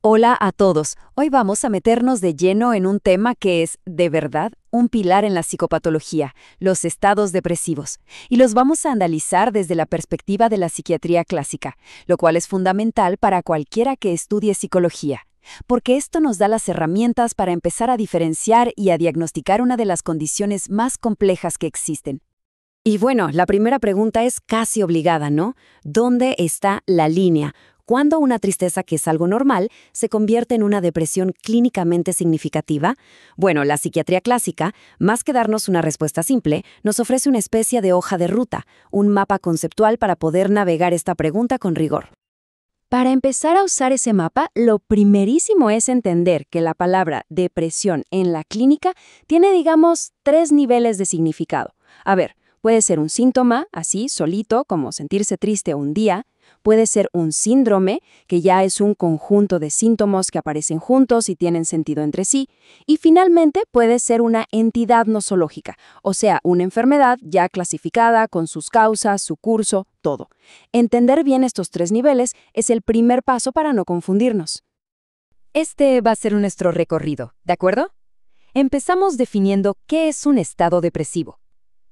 Hola a todos. Hoy vamos a meternos de lleno en un tema que es, de verdad, un pilar en la psicopatología, los estados depresivos. Y los vamos a analizar desde la perspectiva de la psiquiatría clásica, lo cual es fundamental para cualquiera que estudie psicología, porque esto nos da las herramientas para empezar a diferenciar y a diagnosticar una de las condiciones más complejas que existen. Y bueno, la primera pregunta es casi obligada, ¿no? ¿Dónde está la línea? ¿Cuándo una tristeza que es algo normal se convierte en una depresión clínicamente significativa? Bueno, la psiquiatría clásica, más que darnos una respuesta simple, nos ofrece una especie de hoja de ruta, un mapa conceptual para poder navegar esta pregunta con rigor. Para empezar a usar ese mapa, lo primerísimo es entender que la palabra depresión en la clínica tiene, digamos, 3 niveles de significado. A ver, puede ser un síntoma, así, solito, como sentirse triste un día. Puede ser un síndrome, que ya es un conjunto de síntomas que aparecen juntos y tienen sentido entre sí. Y finalmente puede ser una entidad nosológica, o sea, una enfermedad ya clasificada con sus causas, su curso, todo. Entender bien estos 3 niveles es el primer paso para no confundirnos. Este va a ser nuestro recorrido, ¿de acuerdo? Empezamos definiendo qué es un estado depresivo.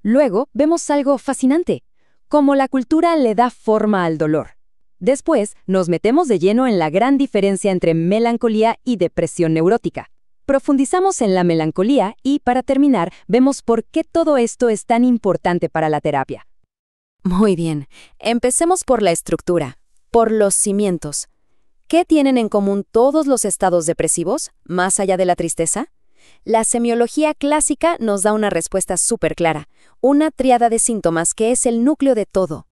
Luego vemos algo fascinante, cómo la cultura le da forma al dolor. Después, nos metemos de lleno en la gran diferencia entre melancolía y depresión neurótica. Profundizamos en la melancolía y, para terminar, vemos por qué todo esto es tan importante para la terapia. Muy bien, empecemos por la estructura, por los cimientos. ¿Qué tienen en común todos los estados depresivos, más allá de la tristeza? La semiología clásica nos da una respuesta súper clara, una tríada de síntomas que es el núcleo de todo.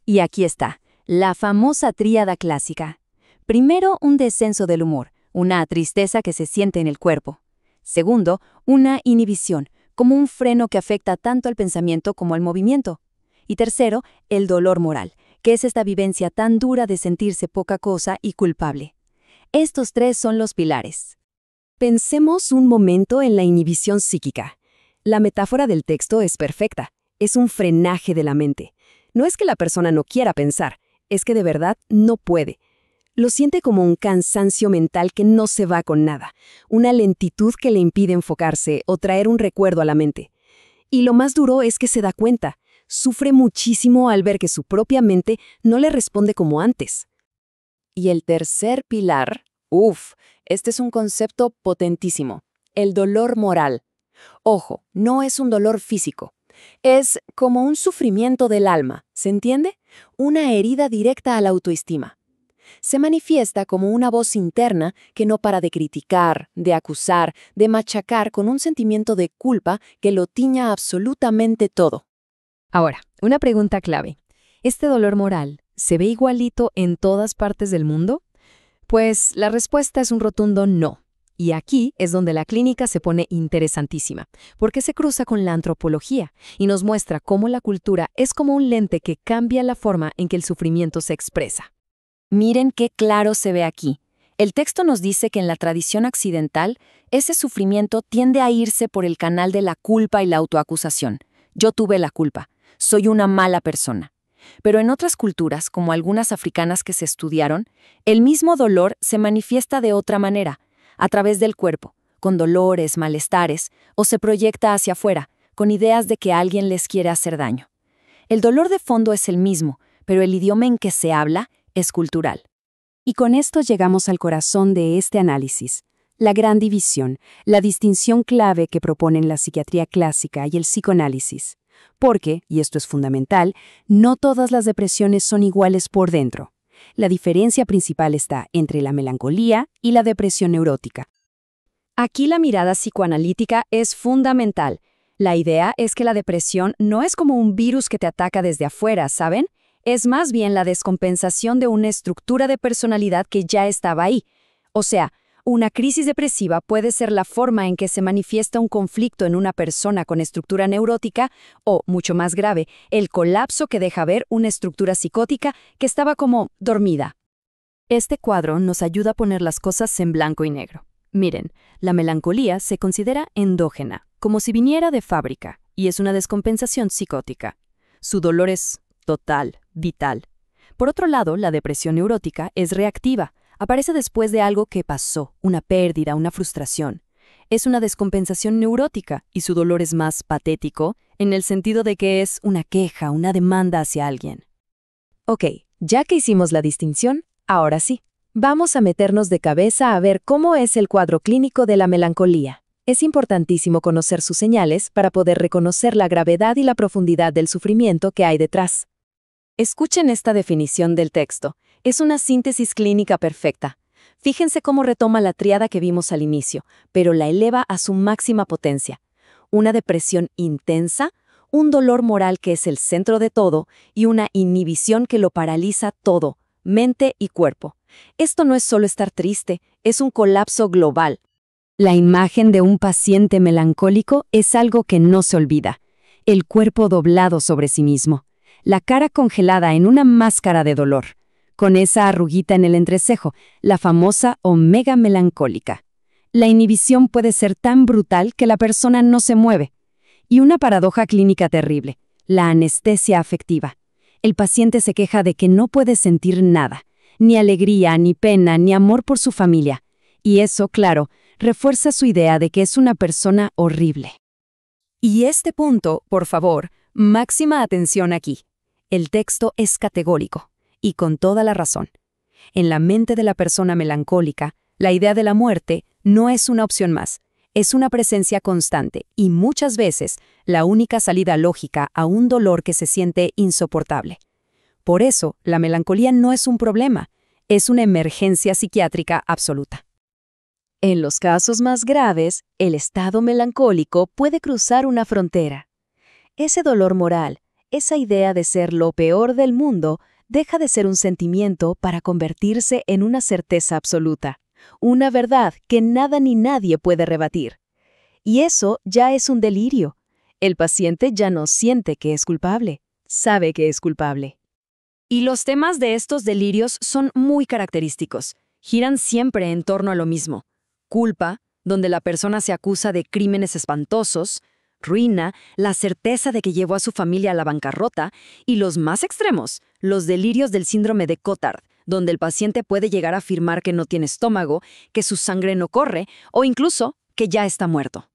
Y aquí está. La famosa tríada clásica. Primero, un descenso del humor, una tristeza que se siente en el cuerpo. Segundo, una inhibición, como un freno que afecta tanto al pensamiento como al movimiento. Y tercero, el dolor moral, que es esta vivencia tan dura de sentirse poca cosa y culpable. Estos 3 son los pilares. Pensemos un momento en la inhibición psíquica. La metáfora del texto es perfecta. Es un frenaje de la mente. No es que la persona no quiera pensar, es que de verdad no puede. Lo siente como un cansancio mental que no se va con nada, una lentitud que le impide enfocarse o traer un recuerdo a la mente. Y lo más duro es que se da cuenta, sufre muchísimo al ver que su propia mente no le responde como antes. Y el tercer pilar, este es un concepto potentísimo, el dolor moral. Ojo, no es un dolor físico. Es como un sufrimiento del alma, ¿se entiende? Una herida directa a la autoestima. Se manifiesta como una voz interna que no para de criticar, de acusar, de machacar con un sentimiento de culpa que lo tiña absolutamente todo. Ahora, una pregunta clave. ¿Este dolor moral se ve igualito en todas partes del mundo? Pues la respuesta es un rotundo no. Y aquí es donde la clínica se pone interesantísima, porque se cruza con la antropología y nos muestra cómo la cultura es como un lente que cambia la forma en que el sufrimiento se expresa. Miren qué claro se ve aquí. El texto nos dice que en la tradición occidental, ese sufrimiento tiende a irse por el canal de la culpa y la autoacusación. Yo tuve la culpa, soy una mala persona. Pero en otras culturas, como algunas africanas que se estudiaron, el mismo dolor se manifiesta de otra manera, a través del cuerpo, con dolores, malestares, o se proyecta hacia afuera, con ideas de que alguien les quiere hacer daño. El dolor de fondo es el mismo, pero el idioma en que se habla es cultural. Y con esto llegamos al corazón de este análisis, la gran división, la distinción clave que proponen la psiquiatría clásica y el psicoanálisis. Porque, y esto es fundamental, no todas las depresiones son iguales por dentro. La diferencia principal está entre la melancolía y la depresión neurótica. Aquí la mirada psicoanalítica es fundamental. La idea es que la depresión no es como un virus que te ataca desde afuera, ¿saben? Es más bien la descompensación de una estructura de personalidad que ya estaba ahí. O sea, una crisis depresiva puede ser la forma en que se manifiesta un conflicto en una persona con estructura neurótica o, mucho más grave, el colapso que deja ver una estructura psicótica que estaba como dormida. Este cuadro nos ayuda a poner las cosas en blanco y negro. Miren, la melancolía se considera endógena, como si viniera de fábrica, y es una descompensación psicótica. Su dolor es total, vital. Por otro lado, la depresión neurótica es reactiva, Aparece después de algo que pasó, una pérdida, una frustración. Es una descompensación neurótica y su dolor es más patético en el sentido de que es una queja, una demanda hacia alguien. Ok, ya que hicimos la distinción, ahora sí, vamos a meternos de cabeza a ver cómo es el cuadro clínico de la melancolía. Es importantísimo conocer sus señales para poder reconocer la gravedad y la profundidad del sufrimiento que hay detrás. Escuchen esta definición del texto. Es una síntesis clínica perfecta. Fíjense cómo retoma la tríada que vimos al inicio, pero la eleva a su máxima potencia. Una depresión intensa, un dolor moral que es el centro de todo y una inhibición que lo paraliza todo, mente y cuerpo. Esto no es solo estar triste, es un colapso global. La imagen de un paciente melancólico es algo que no se olvida. El cuerpo doblado sobre sí mismo, la cara congelada en una máscara de dolor, con esa arruguita en el entrecejo, la famosa omega melancólica. La inhibición puede ser tan brutal que la persona no se mueve. Y una paradoja clínica terrible, la anestesia afectiva. El paciente se queja de que no puede sentir nada, ni alegría, ni pena, ni amor por su familia. Y eso, claro, refuerza su idea de que es una persona horrible. Y este punto, por favor, máxima atención aquí. El texto es categórico, y con toda la razón. En la mente de la persona melancólica, la idea de la muerte no es una opción más. Es una presencia constante y muchas veces la única salida lógica a un dolor que se siente insoportable. Por eso, la melancolía no es un problema, es una emergencia psiquiátrica absoluta. En los casos más graves, el estado melancólico puede cruzar una frontera. Ese dolor moral, esa idea de ser lo peor del mundo, deja de ser un sentimiento para convertirse en una certeza absoluta. Una verdad que nada ni nadie puede rebatir. Y eso ya es un delirio. El paciente ya no siente que es culpable, sabe que es culpable. Y los temas de estos delirios son muy característicos. Giran siempre en torno a lo mismo. Culpa, donde la persona se acusa de crímenes espantosos, ruina, la certeza de que llevó a su familia a la bancarrota, y los más extremos, los delirios del síndrome de Cotard, donde el paciente puede llegar a afirmar que no tiene estómago, que su sangre no corre o incluso que ya está muerto.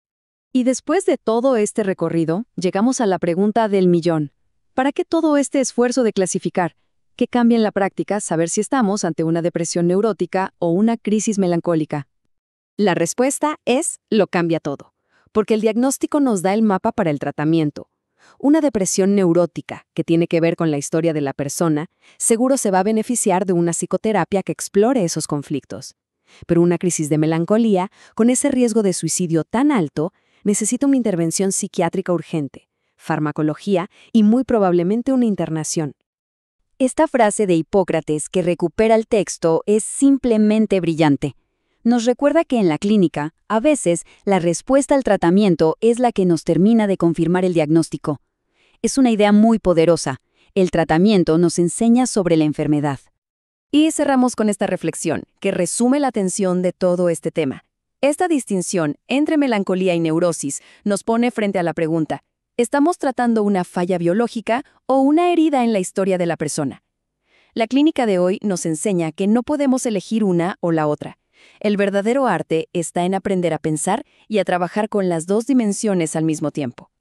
Y después de todo este recorrido, llegamos a la pregunta del millón. ¿Para qué todo este esfuerzo de clasificar? ¿Qué cambia en la práctica saber si estamos ante una depresión neurótica o una crisis melancólica? La respuesta es: lo cambia todo, porque el diagnóstico nos da el mapa para el tratamiento. Una depresión neurótica, que tiene que ver con la historia de la persona, seguro se va a beneficiar de una psicoterapia que explore esos conflictos. Pero una crisis de melancolía, con ese riesgo de suicidio tan alto, necesita una intervención psiquiátrica urgente, farmacología y muy probablemente una internación. Esta frase de Hipócrates que recupera el texto es simplemente brillante. Nos recuerda que en la clínica, a veces, la respuesta al tratamiento es la que nos termina de confirmar el diagnóstico. Es una idea muy poderosa. El tratamiento nos enseña sobre la enfermedad. Y cerramos con esta reflexión, que resume la atención de todo este tema. Esta distinción entre melancolía y neurosis nos pone frente a la pregunta: ¿estamos tratando una falla biológica o una herida en la historia de la persona? La clínica de hoy nos enseña que no podemos elegir una o la otra. El verdadero arte está en aprender a pensar y a trabajar con las dos dimensiones al mismo tiempo.